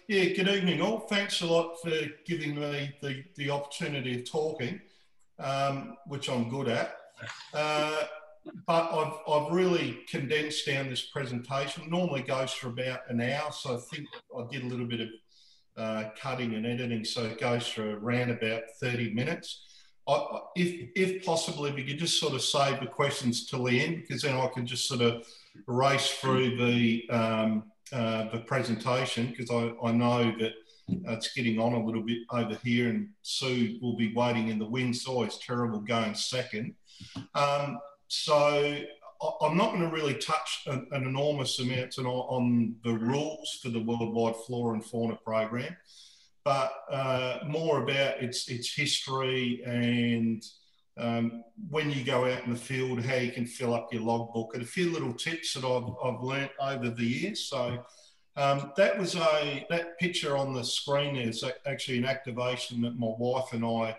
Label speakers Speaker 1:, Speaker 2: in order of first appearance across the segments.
Speaker 1: Yeah, good evening all. Thanks a lot for giving me the opportunity of talking, which I'm good at. But I've really condensed down this presentation. It normally goes for about an hour, so I think I did a little bit of cutting and editing, so it goes for around about 30 minutes. If possible, if you could just sort of save the questions till the end, because then I can just sort of race through the presentation, because I know that it's getting on a little bit over here, and Sue will be waiting in the wings. It's always terrible going second. So I'm not going to really touch an enormous amount tonight on the rules for the Worldwide Flora and Fauna Program, but more about its history and when you go out in the field, how you can fill up your logbook, and a few little tips that I've learnt over the years. So that picture on the screen is actually an activation that my wife and I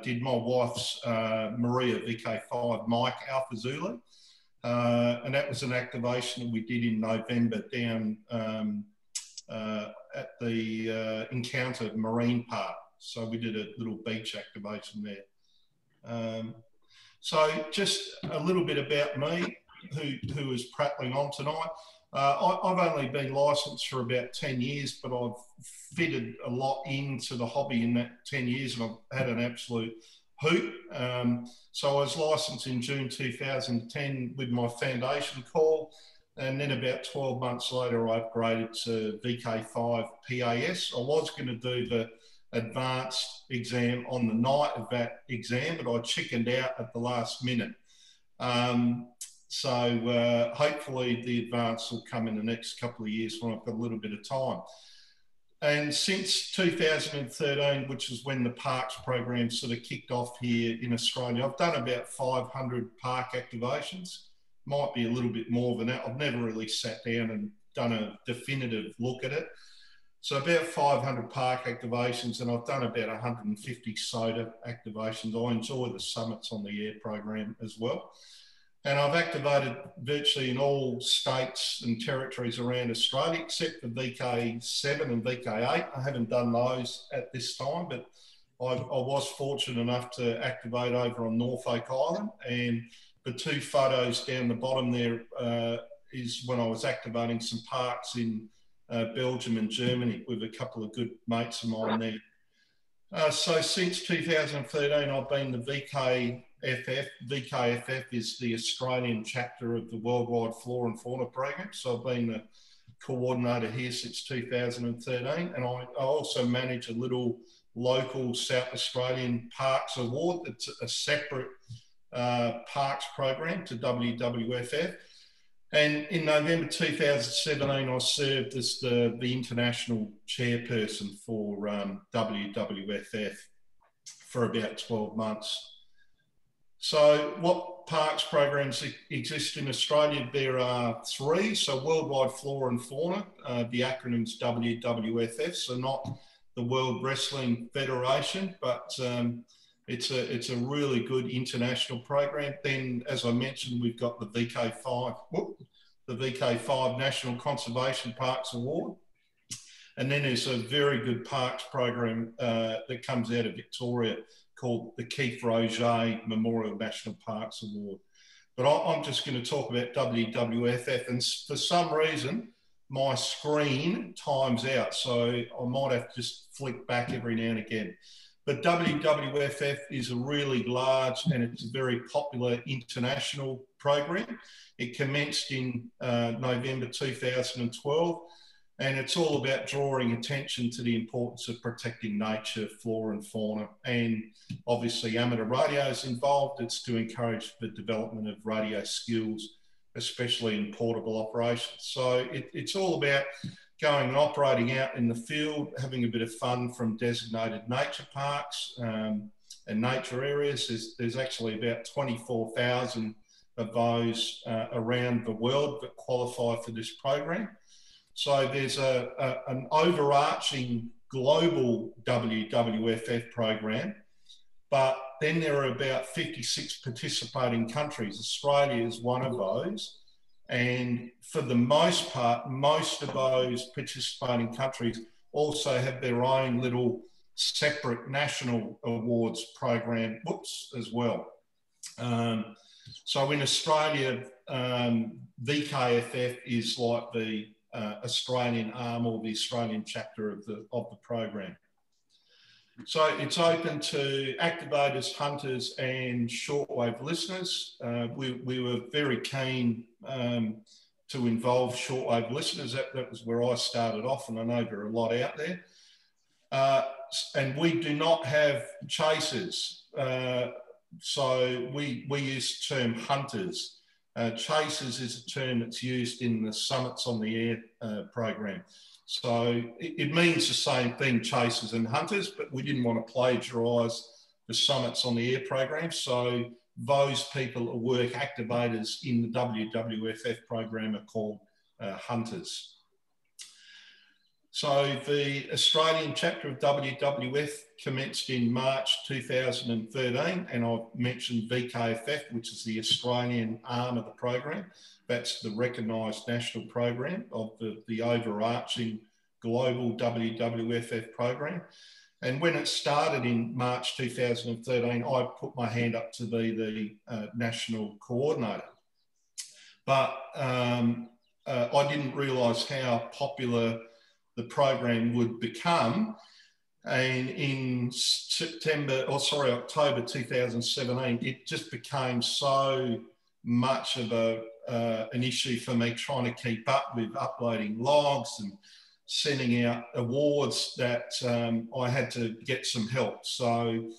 Speaker 1: did. My wife's Maria VK5 Mike Alpha Zulu, and that was an activation that we did in November down at the Encounter Marine Park. So we did a little beach activation there. So just a little bit about me, who is prattling on tonight. I've only been licensed for about 10 years, but I've fitted a lot into the hobby in that 10 years, and I've had an absolute hoot. So I was licensed in June 2010 with my foundation call, and then about 12 months later, I upgraded to VK5PAS. I was going to do the advanced exam on the night of that exam, but I chickened out at the last minute. So hopefully the advance will come in the next couple of years when I've got a little bit of time. And since 2013, which is when the parks program sort of kicked off here in Australia, I've done about 500 park activations. Might be a little bit more than that. I've never really sat down and done a definitive look at it. So about 500 park activations, and I've done about 150 SOTA activations. I enjoy the summits on the air program as well. And I've activated virtually in all states and territories around Australia, except for VK7 and VK8. I haven't done those at this time, but I was fortunate enough to activate over on Norfolk Island. And the two photos down the bottom there is when I was activating some parks in Belgium and Germany with a couple of good mates of mine there. So since 2013, I've been the VKFF. VKFF is the Australian chapter of the Worldwide Flora and Fauna Program. So I've been the coordinator here since 2013. And I also manage a little local South Australian Parks Award. It's a separate parks program to WWFF. And in November 2017, I served as the international chairperson for WWFF for about 12 months. So what parks programs exist in Australia? There are three. So Worldwide Flora and Fauna, the acronym's WWFF, so not the World Wrestling Federation, but it's a really good international program. Then, as I mentioned, we've got the VK5 National Conservation Parks Award. And then there's a very good parks program that comes out of Victoria called the Keith Roger Memorial National Parks Award. But I'm just going to talk about WWFF, and for some reason, my screen times out, so I might have to just flick back every now and again. But WWFF is a really large and it's a very popular international program. It commenced in November 2012, and it's all about drawing attention to the importance of protecting nature, flora and fauna, and obviously amateur radio is involved. It's to encourage the development of radio skills, especially in portable operations. So it's all about going and operating out in the field, having a bit of fun from designated nature parks and nature areas. There's actually about 24,000 of those around the world that qualify for this program. So there's an overarching global WWFF program, but then there are about 56 participating countries. Australia is one of those. And for the most part, most of those participating countries also have their own little separate national awards program, as well. So in Australia, VKFF is like the Australian arm or the Australian chapter of the program. So it's open to activators, hunters and shortwave listeners. We were very keen to involve shortwave listeners. That was where I started off, and I know there are a lot out there. And we do not have chasers. So we use the term hunters. Chasers is a term that's used in the Summits on the Air program. So it means the same thing, chasers and hunters, but we didn't want to plagiarise the Summits on the Air program. So those people who work activators in the WWFF program are called hunters. So the Australian chapter of WWF commenced in March 2013, and I've mentioned VKFF, which is the Australian arm of the program. That's the recognised national program of the overarching global WWFF program. And when it started in March 2013, I put my hand up to be the national coordinator. But I didn't realise how popular the program would become. And in October 2017, it just became so much of an issue for me trying to keep up with uploading logs and sending out awards that I had to get some help. So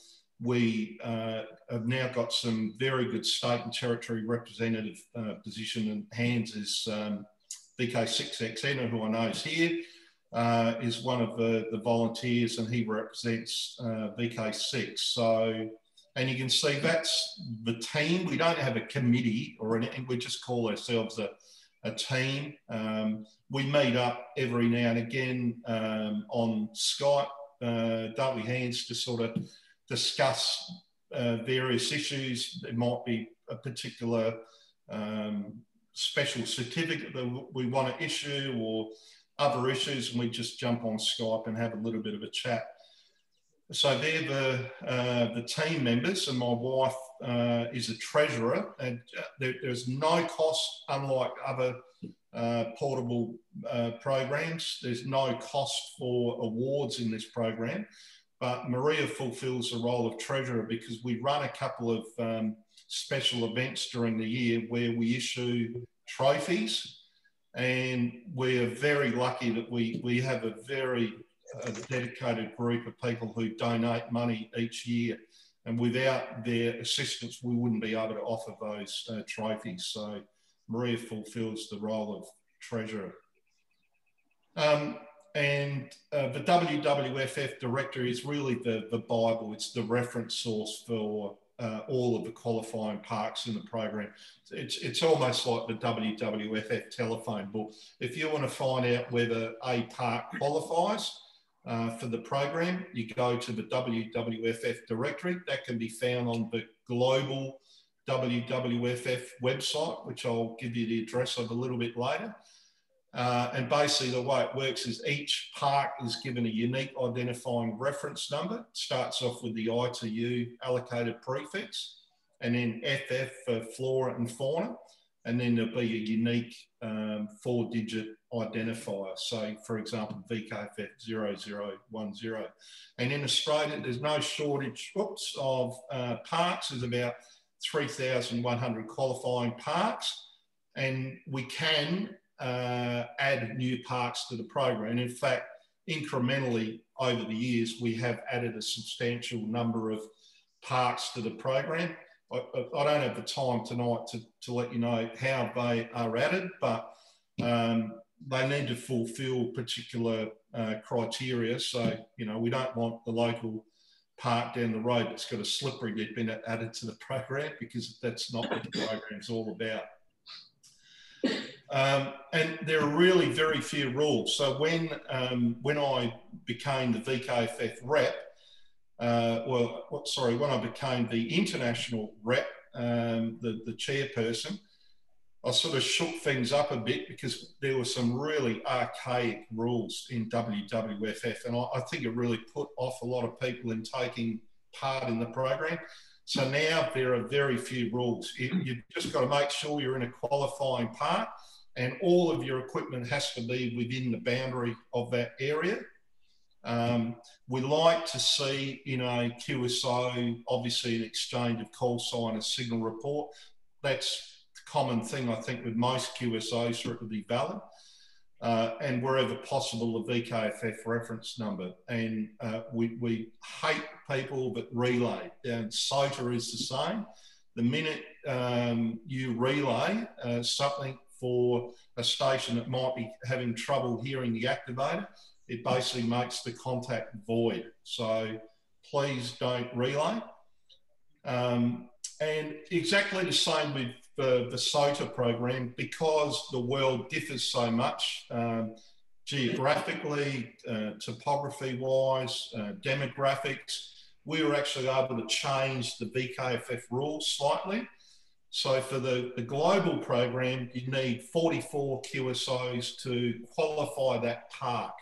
Speaker 1: we have now got some very good state and territory representative position in hands as VK6XN, who I know is here. Is one of the volunteers, and he represents VK6. So, and you can see that's the team. We don't have a committee or anything. We just call ourselves a team. We meet up every now and again on Skype, don't we, Hans, to sort of discuss various issues. There might be a particular special certificate that we want to issue, or other issues, and we just jump on Skype and have a little bit of a chat. So they're the team members, and my wife is a treasurer, and there's no cost, unlike other portable programs. There's no cost for awards in this program, but Maria fulfills the role of treasurer because we run a couple of special events during the year where we issue trophies. And we are very lucky that we have a very dedicated group of people who donate money each year. And without their assistance, we wouldn't be able to offer those trophies. So Maria fulfills the role of treasurer. And the WWFF director is really the Bible. It's the reference source for all of the qualifying parks in the program. It's almost like the WWFF telephone book. If you want to find out whether a park qualifies for the program, you go to the WWFF directory. That can be found on the global WWFF website, which I'll give you the address of a little bit later. And basically the way it works is each park is given a unique identifying reference number. It starts off with the ITU allocated prefix, and then FF for Flora and Fauna, and then there'll be a unique 4-digit identifier. So for example, VKFF 0010. And in Australia, there's no shortage of parks. There's about 3,100 qualifying parks, and we can add new parks to the program. And in fact, incrementally over the years, we have added a substantial number of parks to the program. I don't have the time tonight to let you know how they are added, but they need to fulfill particular criteria. So, you know, we don't want the local park down the road that's got a slippery lip in it added to the program, because that's not what the program's all about. And there are really very few rules. So when I became the VKFF rep, when I became the international rep, the chairperson, I sort of shook things up a bit because there were some really archaic rules in WWFF, and I think it really put off a lot of people in taking part in the program. So now there are very few rules. You've just got to make sure you're in a qualifying park, and all of your equipment has to be within the boundary of that area. We like to see in a QSO, obviously an exchange of call sign and signal report. That's the common thing, I think, with most QSOs for it to be valid. And wherever possible, a VKFF reference number. And we hate people that relay. And SOTA is the same. The minute you relay something for a station that might be having trouble hearing the activator, it basically makes the contact void. So please don't relay. And exactly the same with the SOTA program, because the world differs so much geographically, topography-wise, demographics. We were actually able to change the VKFF rules slightly. So for the global program, you need 44 QSOs to qualify that park.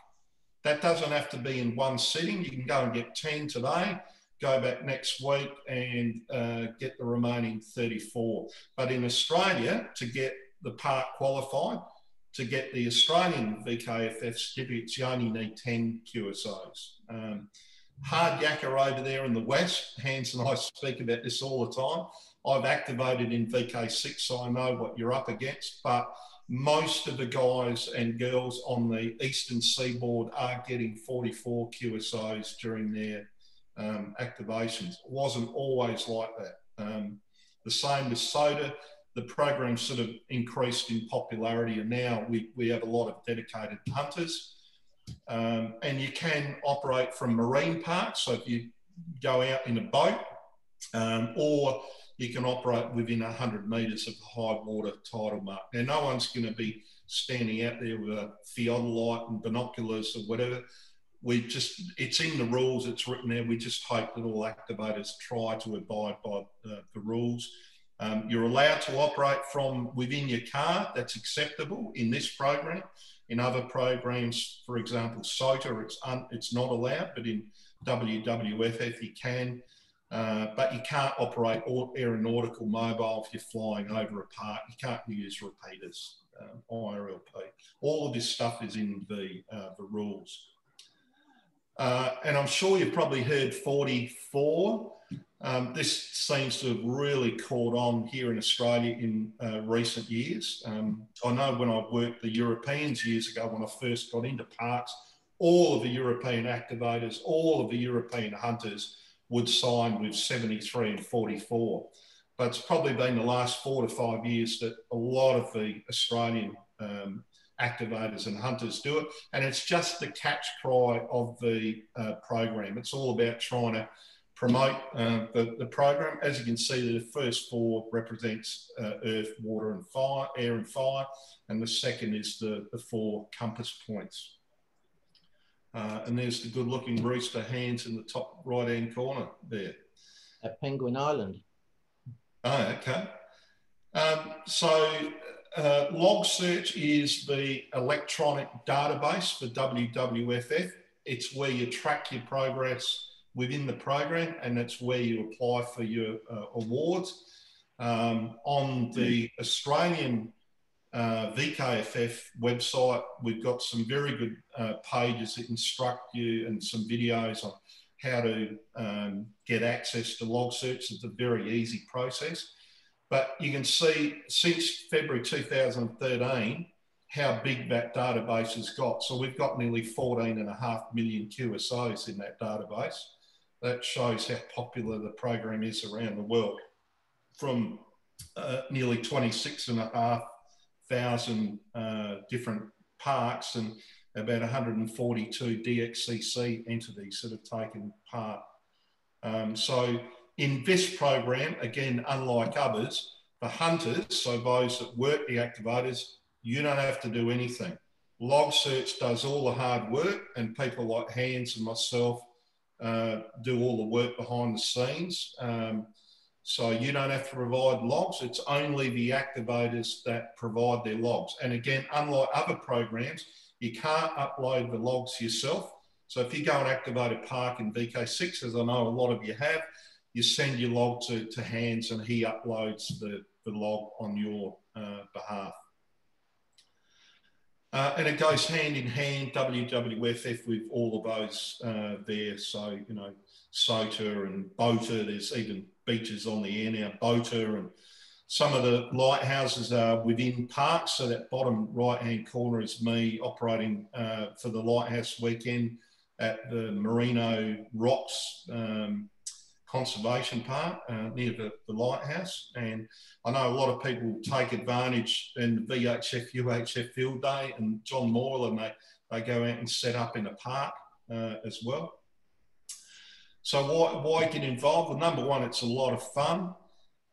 Speaker 1: That doesn't have to be in one sitting. You can go and get 10 today, go back next week and get the remaining 34. But in Australia, to get the park qualified, to get the Australian VKFF certificates, you only need 10 QSOs. Hard yakka over there in the West, Hans and I speak about this all the time. I've activated in VK6, so I know what you're up against, but most of the guys and girls on the eastern seaboard are getting 44 QSOs during their activations. It wasn't always like that. The same with SOTA. The program sort of increased in popularity, and now we have a lot of dedicated hunters. And you can operate from marine parks, so if you go out in a boat, or you can operate within 100 metres of the high water tidal mark. Now, no one's going to be standing out there with a theodolite and binoculars or whatever. It's in the rules, it's written there. We just hope that all activators try to abide by the rules. You're allowed to operate from within your car. That's acceptable in this program. In other programs, for example, SOTA, it's not allowed, but in WWFF you can. But you can't operate aeronautical mobile if you're flying over a park. You can't use repeaters, IRLP. All of this stuff is in the rules. And I'm sure you've probably heard 44. This seems to have really caught on here in Australia in recent years. I know when I worked the Europeans years ago, when I first got into parks, all of the European activators, all of the European hunters would sign with 73 and 44. But it's probably been the last 4 to 5 years that a lot of the Australian activators and hunters do it. And it's just the catch cry of the program. It's all about trying to promote the program. As you can see, the first 4 represents earth, water and fire, air and fire. And the second is the 4 compass points. And there's the good-looking rooster Hans in the top right-hand corner there.
Speaker 2: At Penguin Island.
Speaker 1: Oh, okay. Log Search is the electronic database for WWFF. It's where you track your progress within the program, and it's where you apply for your awards. On the Australian VKFF website, we've got some very good pages that instruct you and some videos on how to get access to Log Search. It's a very easy process. But you can see since February 2013 how big that database has got. So we've got nearly 14.5 million QSOs in that database. That shows how popular the program is around the world. From nearly 26,500 different parks and about 142 DXCC entities that have taken part. So in this program, again, unlike others, the hunters, so those that work the activators, you don't have to do anything. Log Search does all the hard work, and people like Hans and myself do all the work behind the scenes. So you don't have to provide logs. It's only the activators that provide their logs. And again, unlike other programs, you can't upload the logs yourself. So if you go and activate a park in VK6, as I know a lot of you have, you send your log to Hans and he uploads the log on your behalf. And it goes hand in hand, WWFF, with all of those there. So, you know, SOTA and BOTA, there's even beaches on the air now, BOTA, and some of the lighthouses are within parks. So that bottom right-hand corner is me operating for the lighthouse weekend at the Merino Rocks Conservation Park near the lighthouse. And I know a lot of people take advantage in the VHF, UHF field day, and John Moyle, and they go out and set up in a park as well. So why get involved? Well, number one, it's a lot of fun.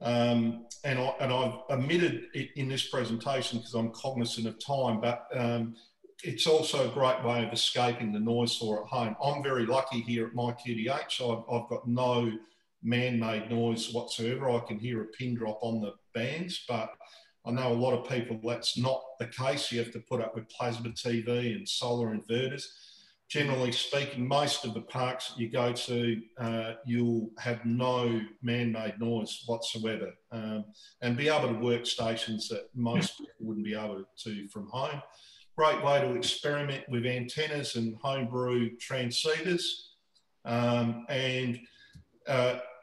Speaker 1: And I've omitted it in this presentation because I'm cognizant of time, but it's also a great way of escaping the noise floor at home. I'm very lucky here at my QTH. I've got no man-made noise whatsoever. I can hear a pin drop on the bands, but I know a lot of people, that's not the case. You have to put up with plasma TV and solar inverters. Generally speaking, most of the parks that you go to, you'll have no man-made noise whatsoever, and be able to work stations that most people wouldn't be able to from home. Great way to experiment with antennas and homebrew transceivers.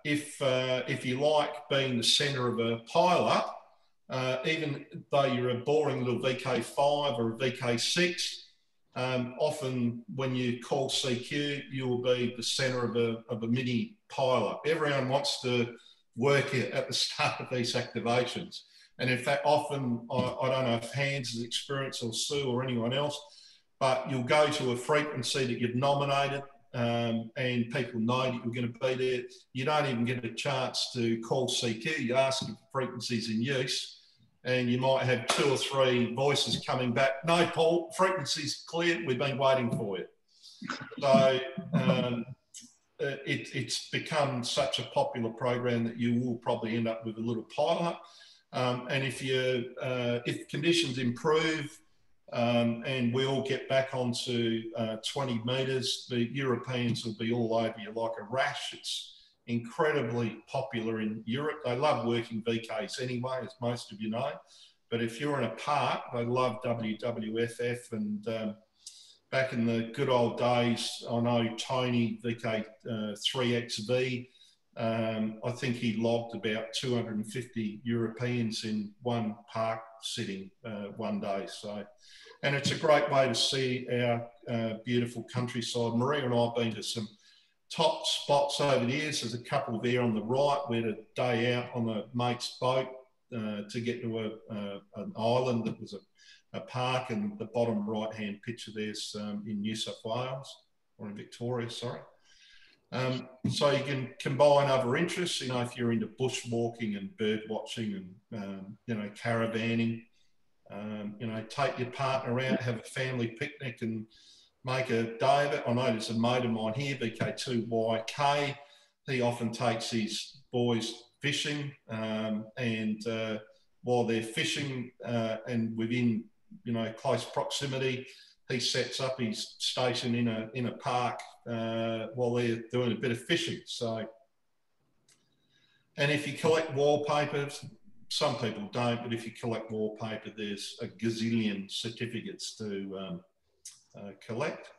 Speaker 1: If you like being the centre of a pile-up, even though you're a boring little VK5 or a VK6, often when you call CQ, you will be the centre of a mini pile-up. Everyone wants to work at the start of these activations. And in fact, often, I don't know if Hans has experienced, or Sue or anyone else, but you'll go to a frequency that you've nominated, and people know that you're going to be there. You don't even get a chance to call CQ. You ask if the frequency's in use, and you might have 2 or 3 voices coming back. No, Paul, frequency's clear. We've been waiting for you. So it's become such a popular program that you will probably end up with a little pile-up. And if conditions improve and we all get back onto 20 metres, the Europeans will be all over you like a rash. It's incredibly popular in Europe. They love working VKs anyway, as most of you know. But if you're in a park, they love WWFF. And back in the good old days, I know Tony, VK3XV, I think he logged about 250 Europeans in one park sitting one day. So, and it's a great way to see our beautiful countryside. Maria and I have been to some top spots over the years. There's a couple there on the right. We had a day out on a mate's boat to get to an island that was a park, and the bottom right-hand picture there's in New South Wales, or in Victoria, sorry. So you can combine other interests, you know, if you're into bushwalking and bird watching and, you know, caravanning, you know, take your partner out, have a family picnic and make a day of it. I know there's a mate of mine here, VK2YK. He often takes his boys fishing, and while they're fishing and within, you know, close proximity, he sets up his station in a park while they're doing a bit of fishing. So, and if you collect wallpapers, some people don't, but if you collect wallpaper, there's a gazillion certificates to collect.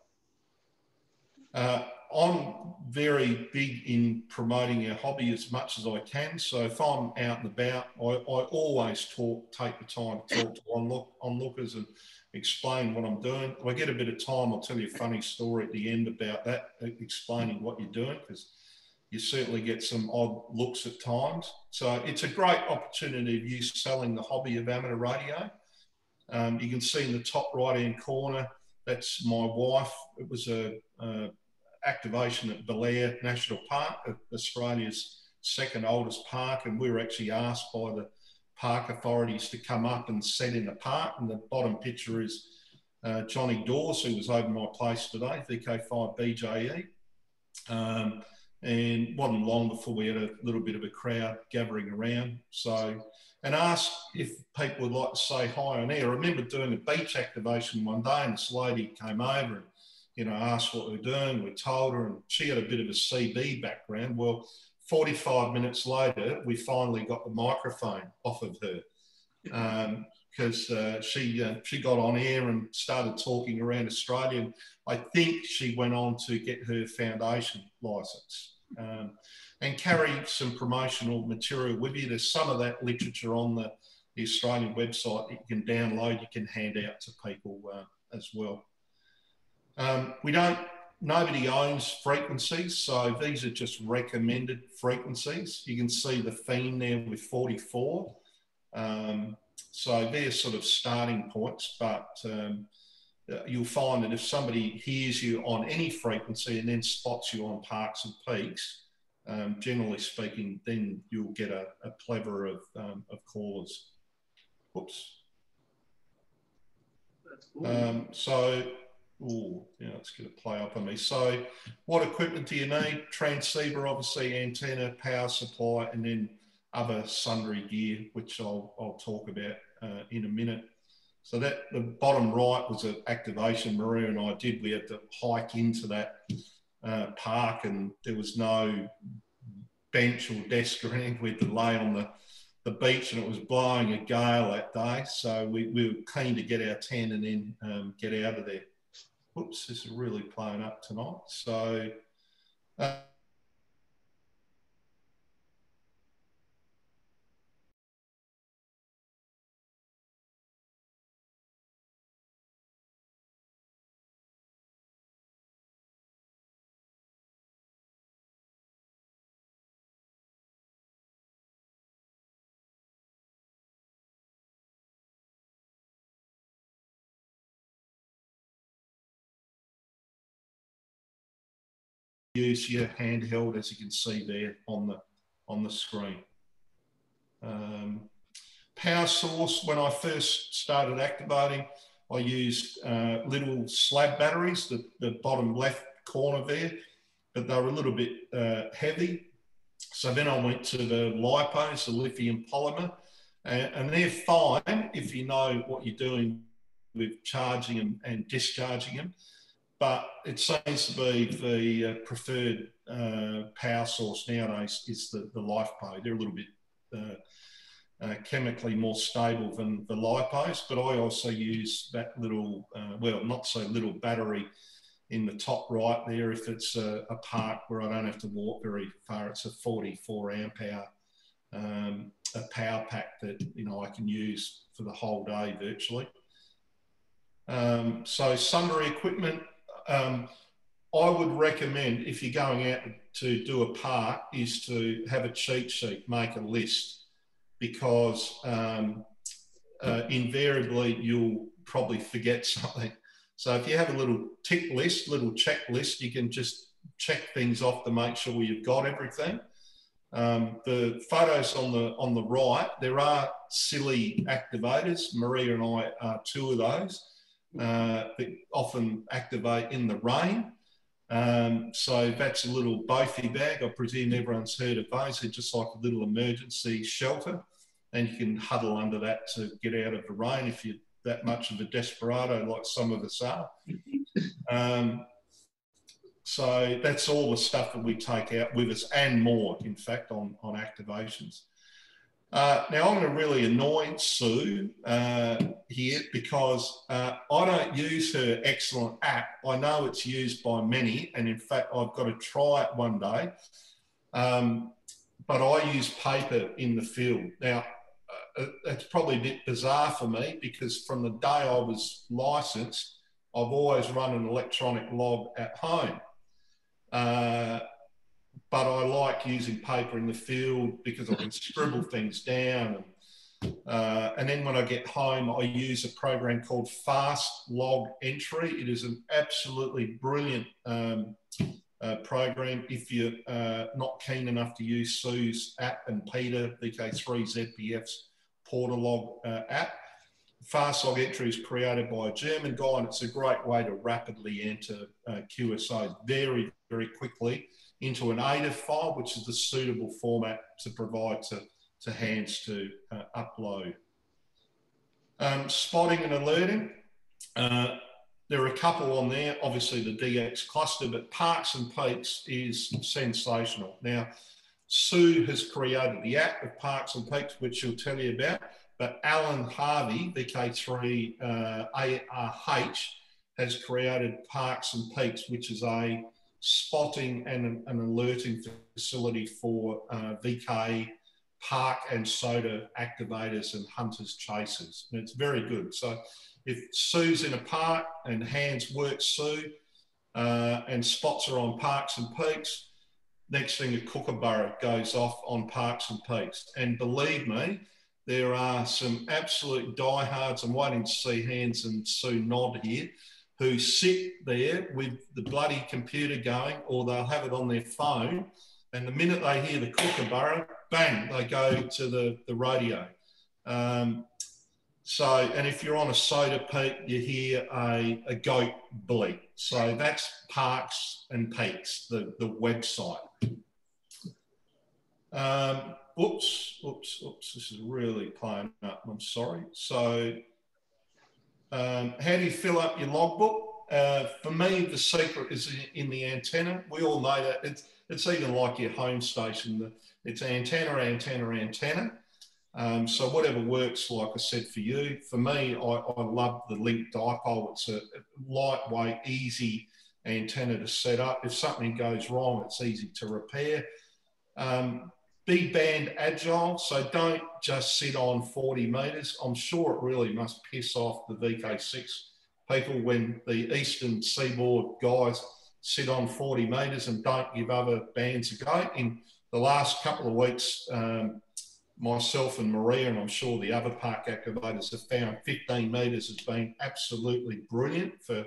Speaker 1: I'm very big in promoting our hobby as much as I can. So if I'm out and about, I always take the time to talk to onlookers and explain what I'm doing. If I get a bit of time, I'll tell you a funny story at the end about that, explaining what you're doing, because you certainly get some odd looks at times. So it's a great opportunity of you selling the hobby of amateur radio. You can see in the top right-hand corner, that's my wife. It was a activation at Belair National Park, Australia's second oldest park, and we were actually asked by the park authorities to come up and set in the park. And the bottom picture is Johnny Dawes, who was over my place today, VK5BJE. and wasn't long before we had a little bit of a crowd gathering around. So, and asked if people would like to say hi on air. I remember doing a beach activation one day, and this lady came over and, you know, asked what we were doing. We told her, and she had a bit of a CB background. Well, 45 minutes later, we finally got the microphone off of her, because she got on air and started talking around Australia. And I think she went on to get her foundation licence, and carry some promotional material with you. There's some of that literature on the Australian website that you can download, you can hand out to people as well. Nobody owns frequencies, so these are just recommended frequencies. You can see the theme there with 44. So they're sort of starting points, but you'll find that if somebody hears you on any frequency and then spots you on Parks and Peaks, generally speaking, then you'll get a plethora of callers. Whoops.
Speaker 3: That's cool.
Speaker 1: It's going to play up on me. So what equipment do you need? Transceiver, obviously, antenna, power supply, and then other sundry gear, which I'll talk about in a minute. So that the bottom right was an activation Maria and I did. We had to hike into that park, and there was no bench or desk or anything. We had to lay on the beach, and it was blowing a gale that day. So we were keen to get our tent and then get out of there. Whoops, this is really playing up tonight. So use your handheld, as you can see there on the screen. Power source, when I first started activating, I used little slab batteries, the bottom left corner there, but they were a little bit heavy. So then I went to the LiPos, the lithium polymer, and they're fine if you know what you're doing with charging them and discharging them. But it seems to be the preferred power source nowadays is the LiPo. They're a little bit chemically more stable than the LiPos, but I also use that little, well, not so little battery in the top right there if it's a park where I don't have to walk very far. It's a 44 amp hour a power pack that, you know, I can use for the whole day virtually. So sundry equipment, I would recommend, if you're going out to do a park, is to have a cheat sheet, make a list, because invariably you'll probably forget something. So if you have a little tick list, little checklist, you can just check things off to make sure you've got everything. The photos on the right, there are silly activators. Maria and I are two of those that often activate in the rain. So that's a little Bofi bag. I presume everyone's heard of those. They're just like a little emergency shelter, and you can huddle under that to get out of the rain if you're that much of a desperado like some of us are. So that's all the stuff that we take out with us and more, in fact, on activations. Now, I'm going to really annoy Sue here because I don't use her excellent app. I know it's used by many, and in fact, I've got to try it one day. But I use paper in the field. Now, it's probably a bit bizarre for me because from the day I was licensed, I've always run an electronic log at home. But I like using paper in the field because I can scribble things down. And then when I get home, I use a program called Fast Log Entry. It is an absolutely brilliant program if you're not keen enough to use Sue's app and Peter, VK3ZPF's Portalog app. Fast Log Entry is created by a German guy, and it's a great way to rapidly enter QSOs very, very quickly into an ATIF file, which is the suitable format to provide to hands to upload. Spotting and alerting. There are a couple on there, obviously the DX cluster, but Parks and Peaks is sensational. Now, Sue has created the app of Parks and Peaks, which she'll tell you about, but Alan Harvey, VK3ARH, has created Parks and Peaks, which is a spotting and an alerting facility for VK park and soda activators and hunters chasers. And it's very good. So if Sue's in a park and hands work Sue and spots her on Parks and Peaks, next thing a kookaburra goes off on Parks and Peaks. And believe me, there are some absolute diehards, I'm waiting to see Hands and Sue nod here, who sit there with the bloody computer going, or they'll have it on their phone, and the minute they hear the kookaburra, bang, they go to the radio. And if you're on a soda peak, you hear a goat bleat. So that's Parks and Peaks, the website. Oops, this is really playing up, I'm sorry. So how do you fill up your logbook? For me, the secret is in the antenna. We all know that. It's even like your home station. It's antenna. So whatever works, like I said, for you. For me, I love the Link dipole. It's a lightweight, easy antenna to set up. If something goes wrong, it's easy to repair. Be band agile, so don't just sit on 40 metres. I'm sure it really must piss off the VK6 people when the eastern seaboard guys sit on 40 metres and don't give other bands a go. In the last couple of weeks, myself and Maria, and I'm sure the other park activators, have found 15 metres has been absolutely brilliant for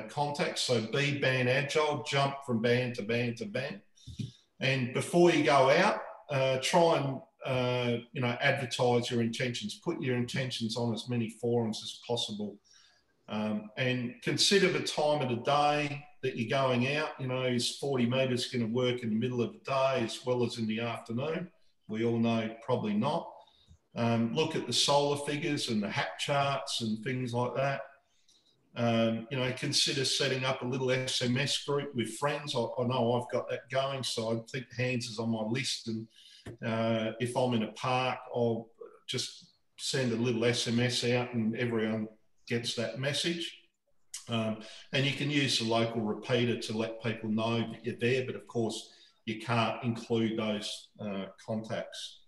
Speaker 1: contact. So be band agile, jump from band to band to band. And before you go out, try and advertise your intentions. Put your intentions on as many forums as possible, and consider the time of the day that you're going out. Is 40 metres going to work in the middle of the day as well as in the afternoon? We all know probably not. Look at the solar figures and the HAP charts and things like that. Consider setting up a little SMS group with friends. I know I've got that going, so I think Hands is on my list. And if I'm in a park, I'll just send a little SMS out and everyone gets that message. And you can use the local repeater to let people know that you're there, but of course you can't include those contacts.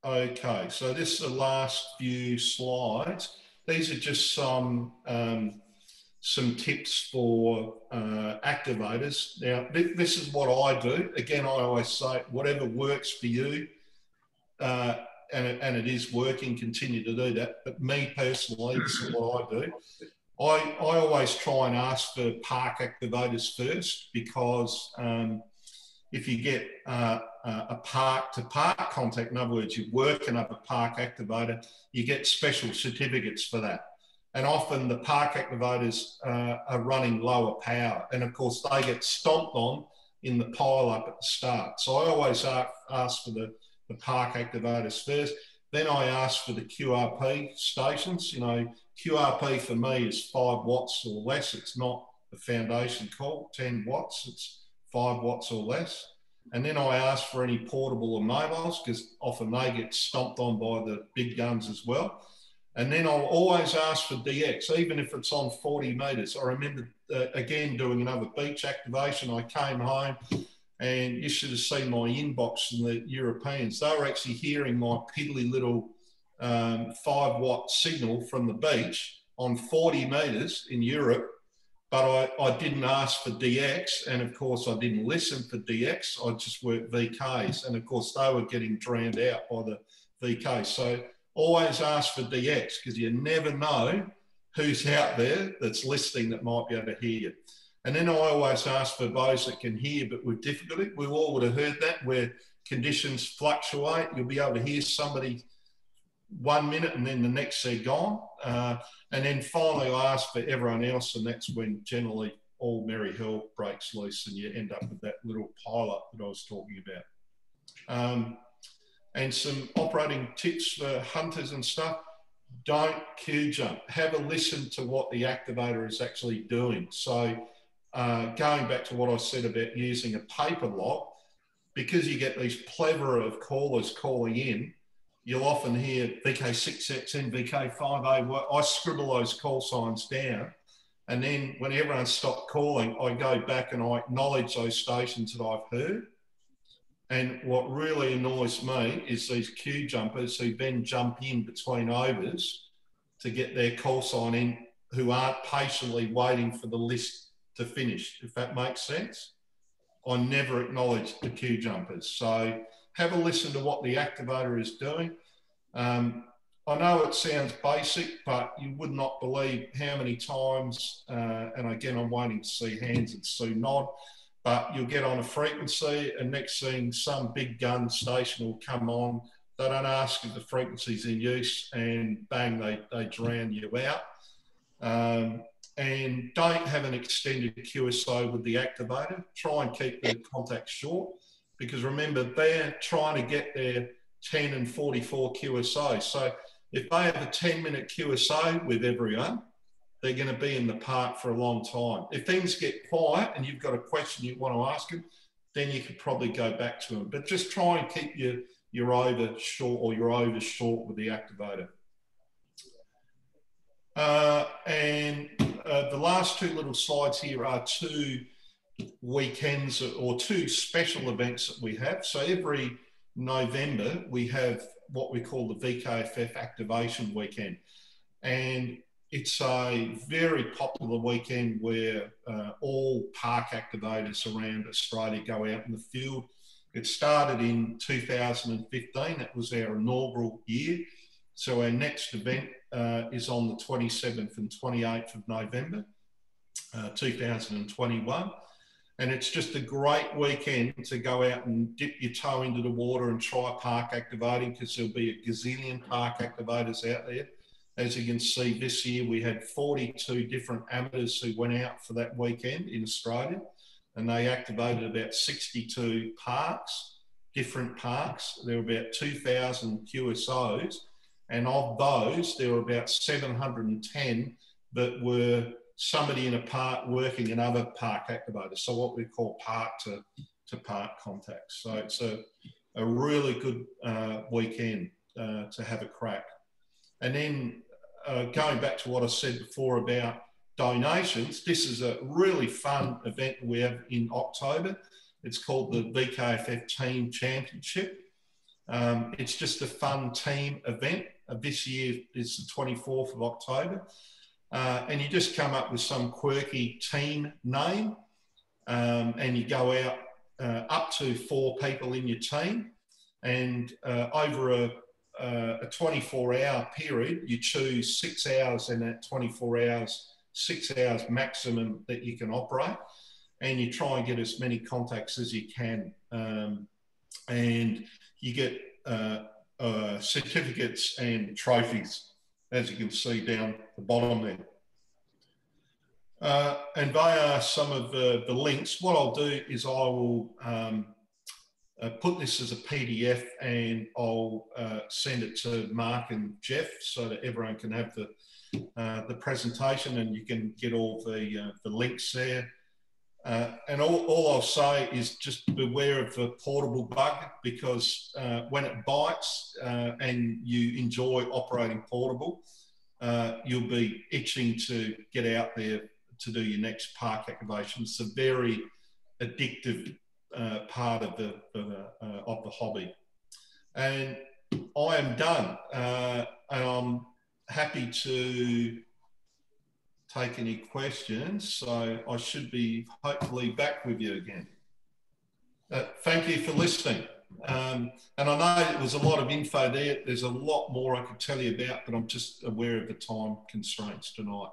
Speaker 1: Okay, so this is the last few slides. These are just some tips for activators. Now, this is what I do. Again, I always say, whatever works for you, and it is working, continue to do that. But me personally, this is what I do. I always try and ask for park activators first, because if you get a park-to-park contact, in other words, you're working up a park activator, you get special certificates for that. And often the park activators are running lower power. And of course, they get stomped on in the pile up at the start. So I always ask for the park activators first. Then I ask for the QRP stations. QRP for me is 5 watts or less. It's not the foundation call, 10 watts. It's 5 watts or less. And then I ask for any portable or mobiles, because often they get stomped on by the big guns as well. And then I'll always ask for DX, even if it's on 40 metres. I remember, again, doing another beach activation. I came home and you should have seen my inbox from the Europeans. They were actually hearing my piddly little 5-watt signal from the beach on 40 metres in Europe, but I didn't ask for DX, and of course I didn't listen for DX. I just worked VKs, and of course they were getting drowned out by the VKs. So always ask for DX, because you never know who's out there that's listening that might be able to hear you. And then I always ask for those that can hear but with difficulty. We all would have heard that, where conditions fluctuate. You'll be able to hear somebody 1 minute and then the next they're gone. And then finally I ask for everyone else, and that's when generally all merry hell breaks loose and you end up with that little pilot that I was talking about. And some operating tips for hunters and stuff: don't queue jump. Have a listen to what the activator is actually doing. So going back to what I said about using a paper lock, because you get these plethora of callers calling in, you'll often hear VK6XN, VK5A. I scribble those call signs down, and then when everyone stopped calling, I go back and I acknowledge those stations that I've heard. And what really annoys me is these queue jumpers who then jump in between overs to get their call sign in, who aren't patiently waiting for the list to finish, if that makes sense. I never acknowledge the queue jumpers. So have a listen to what the activator is doing. I know it sounds basic, but you would not believe how many times, and again, I'm waiting to see hands and Sue nod, but you'll get on a frequency and next thing some big gun station will come on. They don't ask if the frequency's in use and bang, they drown you out. And don't have an extended QSO with the activator. Try and keep the contact short, because remember, they're trying to get their 10 and 44 QSO. So if they have a 10-minute QSO with everyone, they're going to be in the park for a long time. If things get quiet and you've got a question you want to ask them, then you could probably go back to them. But just try and keep your over short, or your overs short with the activator. The last two little slides here are two weekends or two special events that we have. So every November, we have what we call the VKFF Activation Weekend. And it's a very popular weekend where all park activators around Australia go out in the field. It started in 2015. That was our inaugural year. So our next event is on the 27th and 28th of November, 2021. And it's just a great weekend to go out and dip your toe into the water and try park activating, because there'll be a gazillion park activators out there. As you can see, this year we had 42 different amateurs who went out for that weekend in Australia, and they activated about 62 parks, different parks. There were about 2,000 QSOs, and of those, there were about 710 that were somebody in a park working in other park activators. So what we call park to park contacts. So it's a really good weekend to have a crack. And then going back to what I said before about donations, this is a really fun event we have in October. It's called the VKFF Team Championship. It's just a fun team event. This year is the 24th of October. And you just come up with some quirky team name, and you go out up to 4 people in your team, and over a 24-hour period, you choose 6 hours in that 24 hours, 6 hours maximum that you can operate, and you try and get as many contacts as you can. And you get certificates and trophies, as you can see down the bottom there. And they are some of the links. What I'll do is I will put this as a PDF, and I'll send it to Mark and Jeff so that everyone can have the presentation, and you can get all the links there. And all I'll say is just beware of the portable bug, because when it bites and you enjoy operating portable, you'll be itching to get out there to do your next park activation. It's a very addictive part of the hobby. And I am done, and I'm happy to take any questions. So I should be hopefully back with you again. Thank you for listening. And I know it was a lot of info there. There's a lot more I could tell you about, but I'm just aware of the time constraints tonight.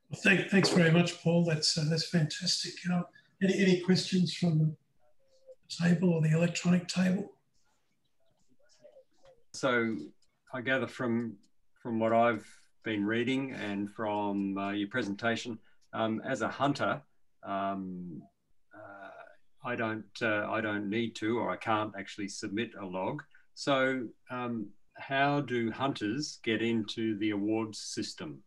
Speaker 4: Well, thanks very much, Paul. That's fantastic. Any questions from the table or the electronic table?
Speaker 5: So
Speaker 3: I gather from what I've been reading and from your presentation, as a hunter, I don't need to, or I can't actually submit a log. So how do hunters get into the awards system?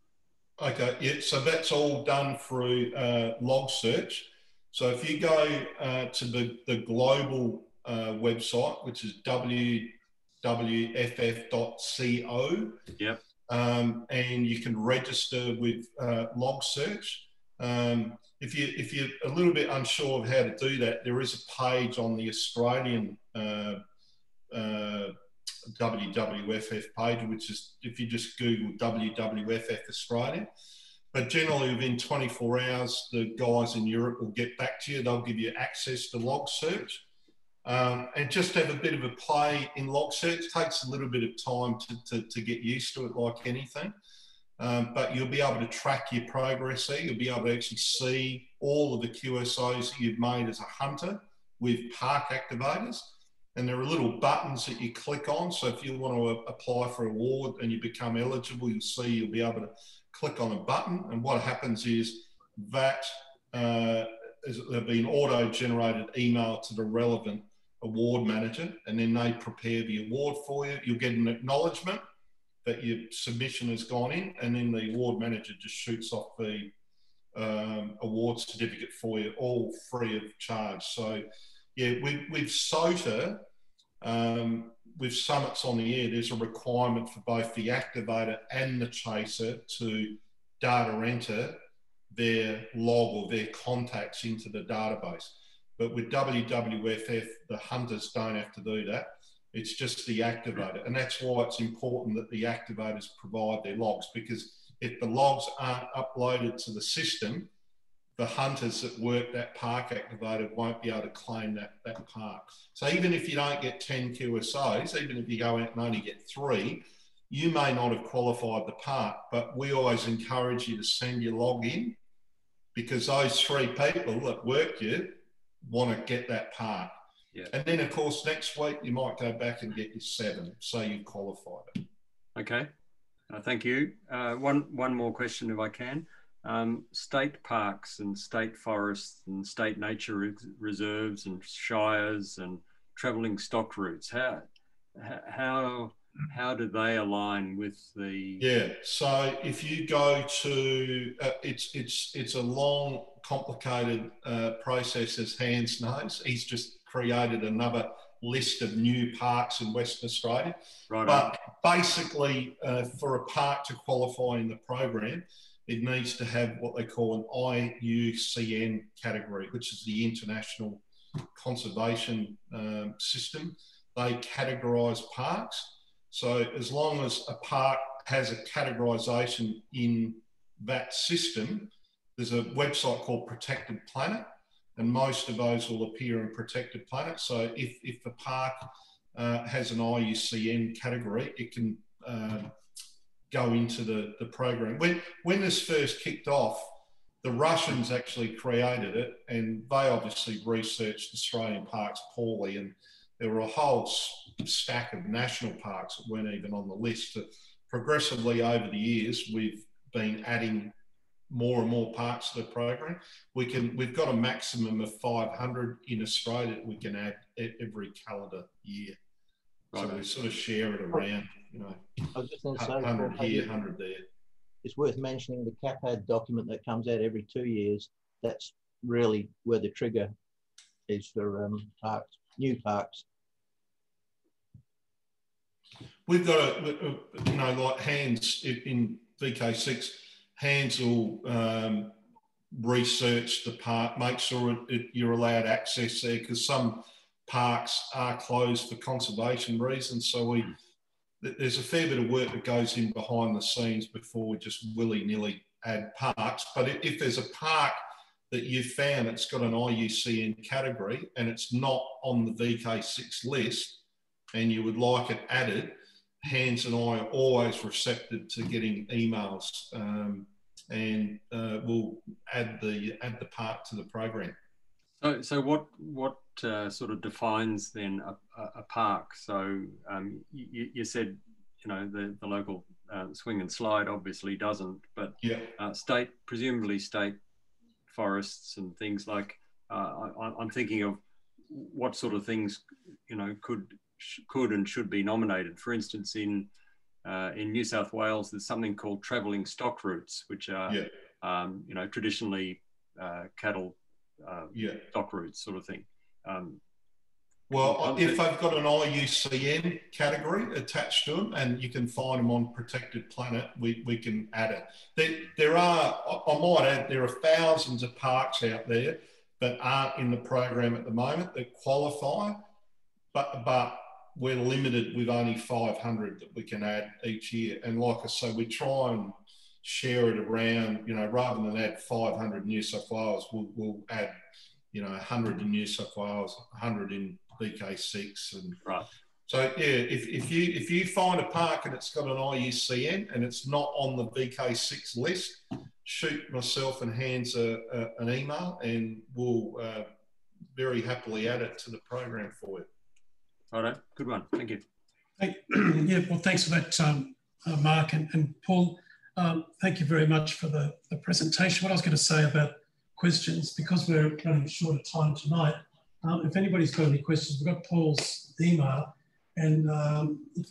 Speaker 1: Okay, yeah, so that's all done through log search. So if you go to the global website, which is WWFF.co,
Speaker 3: yep.
Speaker 1: And you can register with log search. If you're a little bit unsure of how to do that, there is a page on the Australian WWFF page, which is, if you just Google WWFF Australia. But generally within 24 hours, the guys in Europe will get back to you. They'll give you access to log search. And just have a bit of a play in log search. It takes a little bit of time to get used to it, like anything. But you'll be able to track your progress there. You'll be able to actually see all of the QSOs that you've made as a hunter with park activators. And there are little buttons that you click on. So if you want to apply for an award and you become eligible, you'll be able to click on a button. And what happens is that there'll be an auto-generated email to the relevant award manager, and then they prepare the award for you. You'll get an acknowledgement that your submission has gone in, and then the award manager just shoots off the award certificate for you, all free of charge. So yeah, with SOTA, with summits on the air, there's a requirement for both the activator and the chaser to data enter their log or their contacts into the database. But with WWFF, the hunters don't have to do that. It's just the activator. And that's why it's important that the activators provide their logs, because if the logs aren't uploaded to the system, the hunters that work that park activator won't be able to claim that park. So even if you don't get 10 QSOs, even if you go out and only get 3, you may not have qualified the park, but we always encourage you to send your log in, because those 3 people that work you want to get that park.
Speaker 3: Yeah.
Speaker 1: And then of course, next week you might go back and get your 7, so you qualified it.
Speaker 3: Okay, thank you. One more question if I can. State parks and state forests and state nature reserves and shires and travelling stock routes, how do they align with the...
Speaker 1: Yeah, so if you go to, it's a long, complicated process, as Hans knows. He's just created another list of new parks in Western Australia.
Speaker 3: Right.
Speaker 1: But basically, for a park to qualify in the program, it needs to have what they call an IUCN category, which is the International Conservation System. They categorise parks. So as long as a park has a categorisation in that system, there's a website called Protected Planet, and most of those will appear in Protected Planet. So if the park has an IUCN category, it can go into the program. When this first kicked off, the Russians actually created it, and they obviously researched Australian parks poorly, and there were a whole stack of national parks that weren't even on the list. So progressively over the years, we've been adding more and more parts to the program. We've got a maximum of 500 in Australia that we can add every calendar year. So we sort of share it around, you know,
Speaker 2: I was just going to say,
Speaker 1: 100 here, 100 there.
Speaker 2: It's worth mentioning the CAPAD document that comes out every 2 years. That's really where the trigger is for parks, new parks.
Speaker 1: We've got you know, like Hans in VK6, Hans will research the park, make sure you're allowed access there, because some parks are closed for conservation reasons. So there's a fair bit of work that goes in behind the scenes before we just willy-nilly add parks. But if there's a park that you've found that's got an IUCN category and it's not on the VK6 list and you would like it added, Hans and I are always receptive to getting emails, and we'll add the park to the program.
Speaker 3: So what sort of defines then a park? So you said you know, the local swing and slide obviously doesn't, but
Speaker 1: yeah.
Speaker 3: Presumably state forests and things like, I'm thinking of what sort of things, you know, could and should be nominated. For instance, in New South Wales, there's something called travelling stock routes, which are, you know, traditionally cattle stock routes sort of thing.
Speaker 1: Well, if they've got an IUCN category attached to them and you can find them on Protected Planet, we can add it. There are, I might add, there are thousands of parks out there that aren't in the program at the moment that qualify, but we're limited with only 500 that we can add each year. And like I say, we try and share it around, you know, rather than add 500 in New South Wales, we'll add, you know, 100 in New South Wales, 100 in VK6. And
Speaker 3: right.
Speaker 1: So yeah, if you find a park and it's got an IUCN and it's not on the VK6 list, shoot myself and Hans an email and we'll very happily add it to the program for you.
Speaker 3: Righto, good one, thank you.
Speaker 4: Yeah, well, thanks for that, Mark and Paul. Thank you very much for the presentation. What I was going to say about questions, because we're running short of time tonight, if anybody's got any questions, we've got Paul's email, and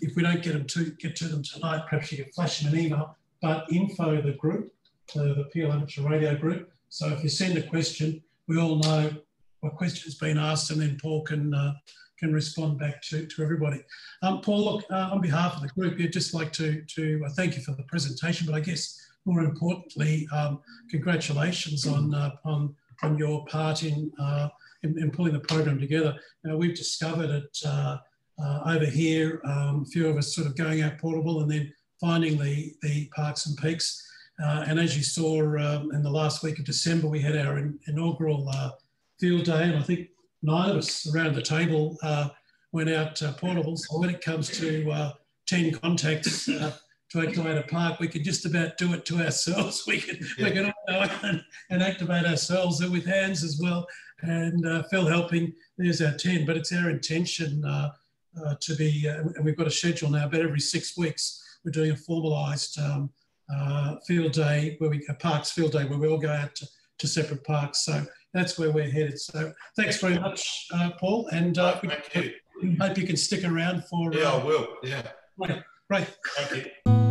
Speaker 4: if we don't get to them tonight, perhaps you can flash him an email, but info the group, the PL Amateur Radio group. So if you send a question, we all know what question's been asked, and then Paul can respond back to everybody. Paul, look, on behalf of the group, I'd just like to thank you for the presentation, but I guess more importantly, congratulations on your part in pulling the program together. Now, we've discovered it over here, a few of us sort of going out portable and then finding the parks and peaks. And as you saw in the last week of December, we had our inaugural field day, and I think 9 of us around the table went out portable. So when it comes to 10 contacts to activate a park, we can just about do it to ourselves. We can all go and activate ourselves with hands as well. And Phil helping, there's our 10, but it's our intention to be, and we've got a schedule now, about every 6 weeks, we're doing a formalised field day, parks field day, where we all go out to separate parks. So that's where we're headed. So thanks very much, Paul. And
Speaker 1: thank you.
Speaker 4: Hope you can stick around for...
Speaker 1: Yeah, I will. Yeah.
Speaker 4: Great.
Speaker 1: Thank you.